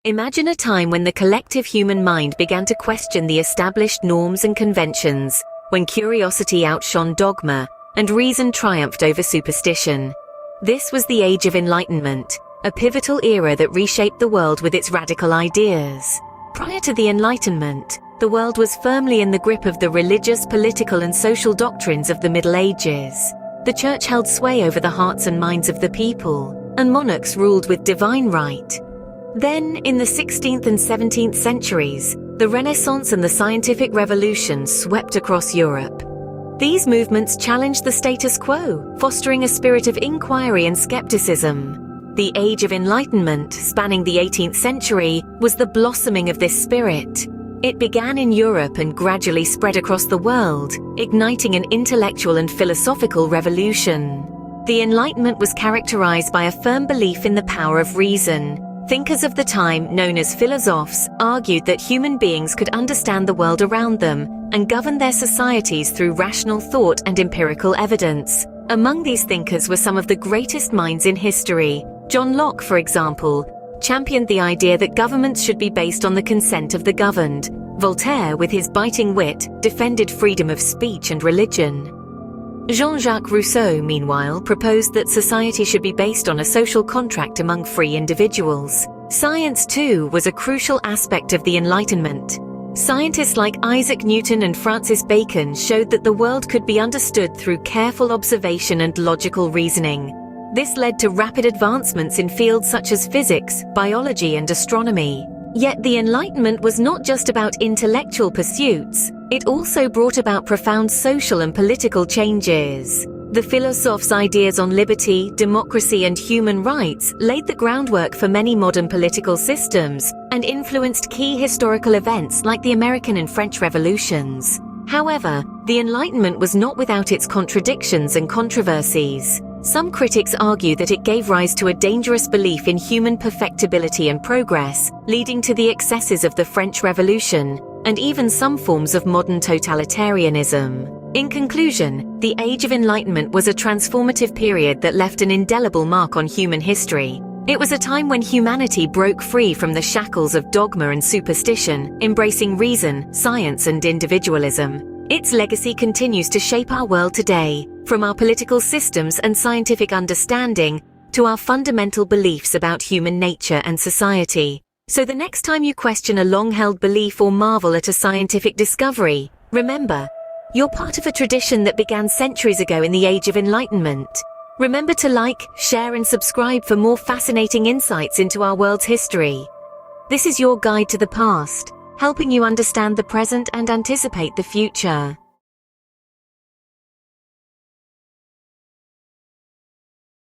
Imagine a time when the collective human mind began to question the established norms and conventions, when curiosity outshone dogma, and reason triumphed over superstition. This was the Age of Enlightenment, a pivotal era that reshaped the world with its radical ideas. Prior to the Enlightenment, the world was firmly in the grip of the religious, political, and social doctrines of the Middle Ages. The Church held sway over the hearts and minds of the people, and monarchs ruled with divine right. Then, in the 16th and 17th centuries, the Renaissance and the scientific revolution swept across Europe. These movements challenged the status quo, fostering a spirit of inquiry and skepticism. The Age of Enlightenment, spanning the 18th century, was the blossoming of this spirit. It began in Europe and gradually spread across the world, igniting an intellectual and philosophical revolution. The Enlightenment was characterized by a firm belief in the power of reason. Thinkers of the time, known as philosophes, argued that human beings could understand the world around them and govern their societies through rational thought and empirical evidence. Among these thinkers were some of the greatest minds in history. John Locke, for example, championed the idea that governments should be based on the consent of the governed. Voltaire, with his biting wit, defended freedom of speech and religion. Jean-Jacques Rousseau, meanwhile, proposed that society should be based on a social contract among free individuals. Science, too, was a crucial aspect of the Enlightenment. Scientists like Isaac Newton and Francis Bacon showed that the world could be understood through careful observation and logical reasoning. This led to rapid advancements in fields such as physics, biology, and astronomy. Yet the Enlightenment was not just about intellectual pursuits. It also brought about profound social and political changes. The philosophers' ideas on liberty, democracy, and human rights laid the groundwork for many modern political systems and influenced key historical events like the American and French revolutions. However, the Enlightenment was not without its contradictions and controversies. Some critics argue that it gave rise to a dangerous belief in human perfectibility and progress, leading to the excesses of the French Revolution, and even some forms of modern totalitarianism. In conclusion, the Age of Enlightenment was a transformative period that left an indelible mark on human history. It was a time when humanity broke free from the shackles of dogma and superstition, embracing reason, science, and individualism. Its legacy continues to shape our world today, from our political systems and scientific understanding to our fundamental beliefs about human nature and society. So the next time you question a long-held belief or marvel at a scientific discovery, remember, you're part of a tradition that began centuries ago in the Age of Enlightenment. Remember to like, share, and subscribe for more fascinating insights into our world's history. This is your guide to the past, helping you understand the present and anticipate the future.